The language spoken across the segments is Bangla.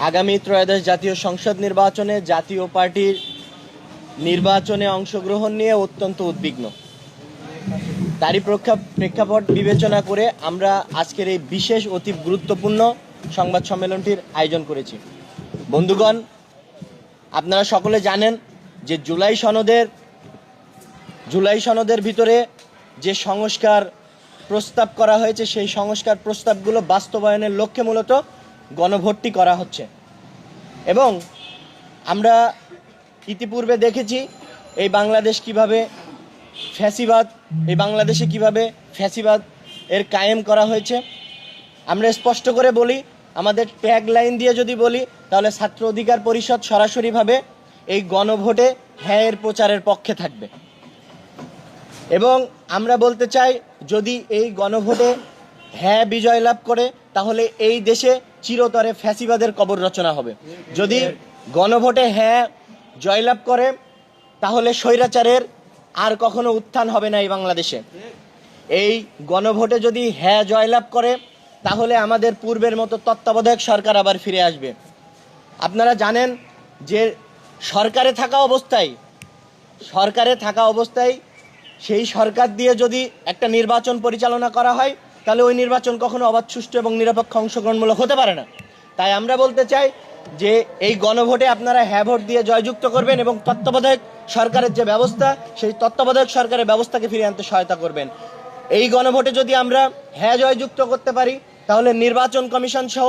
আগামী ত্রয়োদশ জাতীয় সংসদ নির্বাচনে জাতীয় পার্টির নির্বাচনে অংশগ্রহণ নিয়ে অত্যন্ত উদ্বিগ্ন। তারই প্রেক্ষাপট বিবেচনা করে আমরা আজকের এই বিশেষ অতি গুরুত্বপূর্ণ সংবাদ সম্মেলনটির আয়োজন করেছি। বন্ধুগণ, আপনারা সকলে জানেন যে জুলাই সনদের ভিতরে যে সংস্কার প্রস্তাব করা হয়েছে, সেই সংস্কার প্রস্তাবগুলো বাস্তবায়নের লক্ষ্যে মূলত গণভোটটি করা হচ্ছে। এবং আমরা ইতিপূর্বে দেখেছি এই বাংলাদেশে কিভাবে ফ্যাসিবাদ এর কায়েম করা হয়েছে। আমরা স্পষ্ট করে বলি, আমাদের ট্যাগ লাইন দিয়ে যদি বলি, তাহলে ছাত্র অধিকার পরিষদ সরাসরিভাবে এই গণভোটে হ্যাঁ এর প্রচারের পক্ষে থাকবে। এবং আমরা বলতে চাই, যদি এই গণভোটে হ্যাঁ বিজয় লাভ করে, তাহলে এই দেশে চিরতরে ফ্যাসিবাদের কবর রচনা হবে। যদি গণভোটে হ্যাঁ জয়লাভ করে, তাহলে স্বৈরাচারের আর কখনো উত্থান হবে না এই বাংলাদেশে। এই গণভোটে যদি হ্যাঁ জয়লাভ করে, তাহলে আমাদের পূর্বের মতো তত্ত্বাবধায়ক সরকার আবার ফিরে আসবে। আপনারা জানেন যে সরকারে থাকা অবস্থায় সেই সরকার দিয়ে যদি একটা নির্বাচন পরিচালনা করা হয়, তাহলে ওই নির্বাচন কখনো অবাধ, সুষ্ঠু এবং নিরপেক্ষ অংশগ্রহণমূলক হতে পারে না। তাই আমরা বলতে চাই যে এই গণভোটে আপনারা হ্যাঁ ভোট দিয়ে জয়যুক্ত করবেন এবং তত্ত্বাবধায়ক সরকারের যে ব্যবস্থা, সেই তত্ত্বাবধায়ক সরকারের ব্যবস্থাকে ফিরিয়ে আনতে সহায়তা করবেন। এই গণভোটে যদি আমরা হ্যাঁ জয়যুক্ত করতে পারি, তাহলে নির্বাচন কমিশন সহ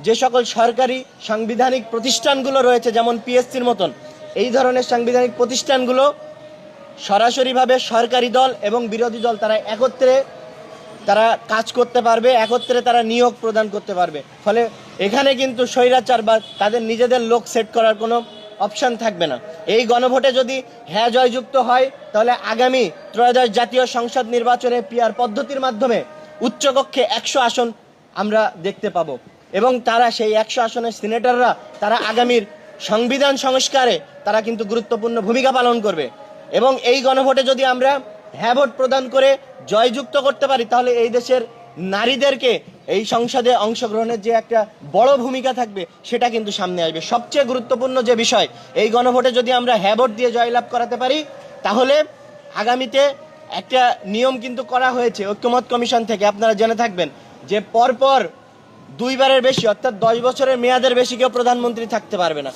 যে সকল সরকারি সাংবিধানিক প্রতিষ্ঠানগুলো রয়েছে, যেমন পিএসসির মতন এই ধরনের সাংবিধানিক প্রতিষ্ঠানগুলো সরাসরিভাবে সরকারি দল এবং বিরোধী দল তারা একত্রে কাজ করতে পারবে, একত্রে তারা নিয়োগ প্রদান করতে পারবে। ফলে এখানে কিন্তু স্বৈরাচার বা তাদের নিজেদের লোক সেট করার কোনো অপশান থাকবে না। এই গণভোটে যদি হ্যাঁ জয়যুক্ত হয়, তাহলে আগামী ত্রয়োদশ জাতীয় সংসদ নির্বাচনে পিআর পদ্ধতির মাধ্যমে উচ্চকক্ষে 100 আসন আমরা দেখতে পাবো। এবং তারা সেই 100 আসনের সিনেটররা তারা আগামীর সংবিধান সংস্কারে তারা কিন্তু গুরুত্বপূর্ণ ভূমিকা পালন করবে। এবং এই গণভোটে যদি আমরা হ্যাঁ ভোট প্রদান করে জয়যুক্ত করতে পারি, তাহলে এই দেশের নারীদেরকে এই সংসদে অংশগ্রহণের যে একটা বড় ভূমিকা থাকবে, সেটা কিন্তু সামনে আসবে। সবচেয়ে গুরুত্বপূর্ণ যে বিষয়, এই গণভোটে যদি আমরা হ্যাঁ ভোট দিয়ে জয়লাভ করাতে পারি, তাহলে আগামীতে একটা নিয়ম কিন্তু করা হয়েছে ঐক্যমত কমিশন থেকে, আপনারা জেনে থাকবেন যে পরপর 2 বারের বেশি, অর্থাৎ 10 বছরের মেয়াদের বেশি কেউ প্রধানমন্ত্রী থাকতে পারবে না।